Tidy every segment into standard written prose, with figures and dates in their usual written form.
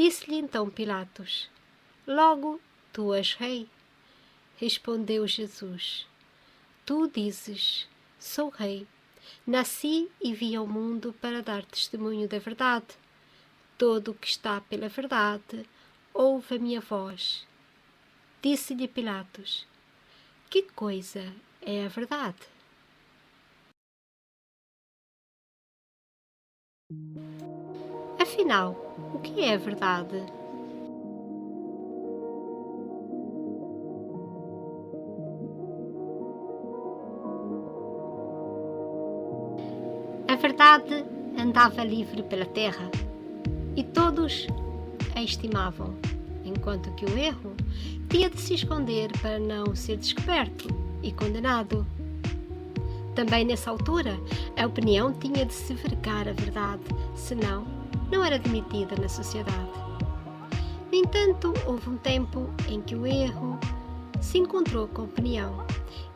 Disse-lhe então Pilatos: Logo, tu és rei? Respondeu Jesus: Tu dizes, sou rei. Nasci e vim ao mundo para dar testemunho da verdade. Todo o que está pela verdade ouve a minha voz. Disse-lhe Pilatos: Que coisa é a verdade? Afinal, o que é a verdade? A verdade andava livre pela terra e todos a estimavam, enquanto que o erro tinha de se esconder para não ser descoberto e condenado. Também nessa altura, a opinião tinha de se verificar a verdade, senão não era admitida na sociedade. No entanto, houve um tempo em que o erro se encontrou com a opinião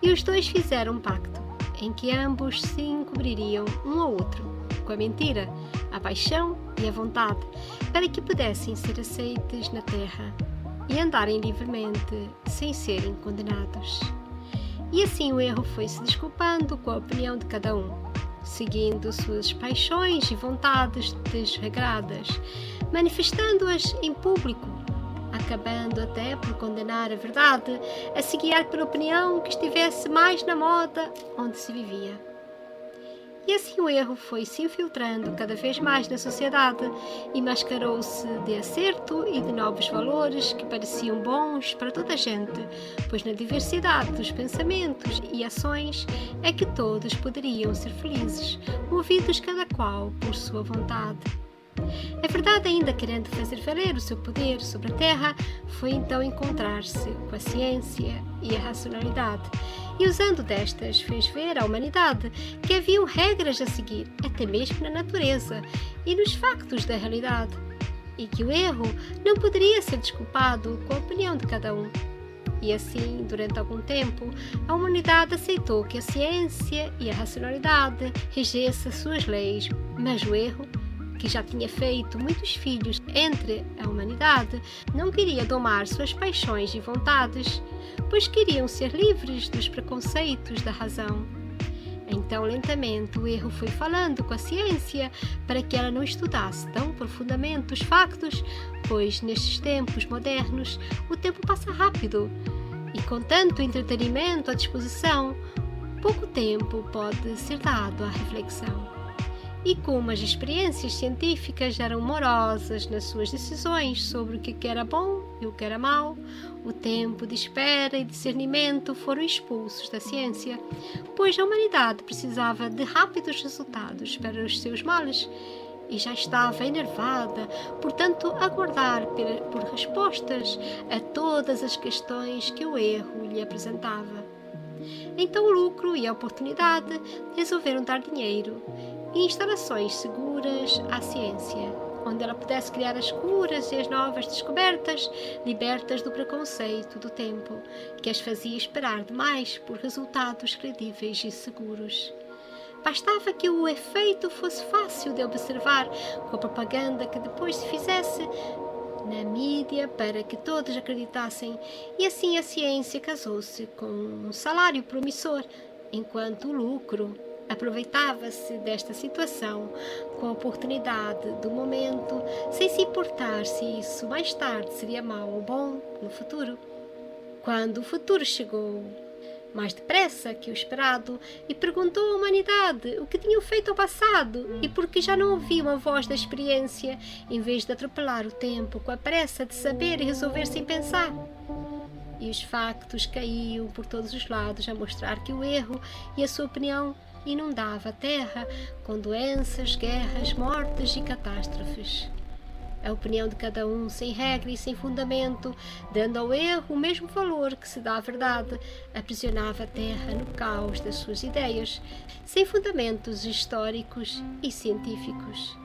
e os dois fizeram um pacto em que ambos se encobririam um ao outro com a mentira, a paixão e a vontade, para que pudessem ser aceites na terra e andarem livremente sem serem condenados. E assim o erro foi se desculpando com a opinião de cada um, seguindo suas paixões e vontades desregradas, manifestando-as em público, acabando até por condenar a verdade a se guiar pela opinião que estivesse mais na moda onde se vivia. E assim o erro foi se infiltrando cada vez mais na sociedade e mascarou-se de acerto e de novos valores que pareciam bons para toda a gente, pois na diversidade dos pensamentos e ações é que todos poderiam ser felizes, movidos cada qual por sua vontade. A verdade, ainda querendo fazer valer o seu poder sobre a terra, foi então encontrar-se com a ciência e a racionalidade, e usando destas fez ver à humanidade que haviam regras a seguir, até mesmo na natureza e nos factos da realidade, e que o erro não poderia ser desculpado com a opinião de cada um. E assim, durante algum tempo, a humanidade aceitou que a ciência e a racionalidade regesse as suas leis, mas o erro, que já tinha feito muitos filhos entre a humanidade, não queria domar suas paixões e vontades, pois queriam ser livres dos preconceitos da razão. Então, lentamente, o erro foi falando com a ciência para que ela não estudasse tão profundamente os factos, pois nestes tempos modernos o tempo passa rápido e com tanto entretenimento à disposição, pouco tempo pode ser dado à reflexão. E como as experiências científicas eram morosas nas suas decisões sobre o que era bom e o que era mau, o tempo de espera e discernimento foram expulsos da ciência, pois a humanidade precisava de rápidos resultados para os seus males e já estava enervada, portanto, aguardar por respostas a todas as questões que o erro lhe apresentava. Então o lucro e a oportunidade resolveram dar dinheiro e instalações seguras à ciência, onde ela pudesse criar as curas e as novas descobertas, libertas do preconceito do tempo, que as fazia esperar demais por resultados credíveis e seguros. Bastava que o efeito fosse fácil de observar, com a propaganda que depois se fizesse na mídia para que todos acreditassem, e assim a ciência casou-se com um salário promissor, enquanto o lucro aproveitava-se desta situação com a oportunidade do momento, sem se importar se isso mais tarde seria mau ou bom no futuro. Quando o futuro chegou mais depressa que o esperado e perguntou à humanidade o que tinham feito ao passado e por que já não ouviam a voz da experiência, em vez de atropelar o tempo com a pressa de saber e resolver sem pensar. E os factos caíam por todos os lados a mostrar que o erro e a sua opinião inundava a terra com doenças, guerras, mortes e catástrofes. A opinião de cada um, sem regra e sem fundamento, dando ao erro o mesmo valor que se dá à verdade, aprisionava a terra no caos das suas ideias, sem fundamentos históricos e científicos.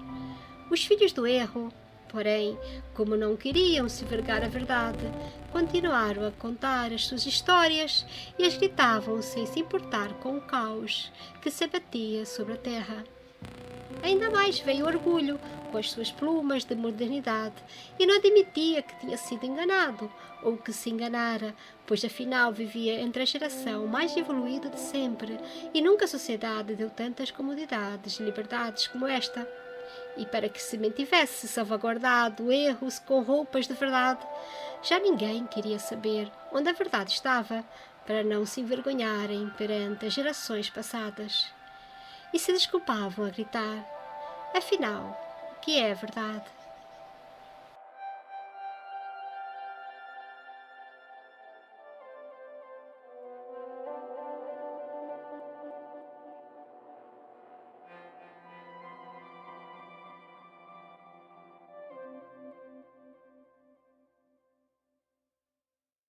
Os filhos do erro, porém, como não queriam se vergar a verdade, continuaram a contar as suas histórias e as gritavam sem se importar com o caos que se abatia sobre a terra. Ainda mais veio o orgulho, com as suas plumas de modernidade e não admitia que tinha sido enganado ou que se enganara, pois afinal vivia entre a geração mais evoluída de sempre e nunca a sociedade deu tantas comodidades e liberdades como esta. E para que se mantivesse salvaguardado erros com roupas de verdade, já ninguém queria saber onde a verdade estava, para não se envergonharem perante as gerações passadas. E se desculpavam a gritar: afinal, o que é a verdade?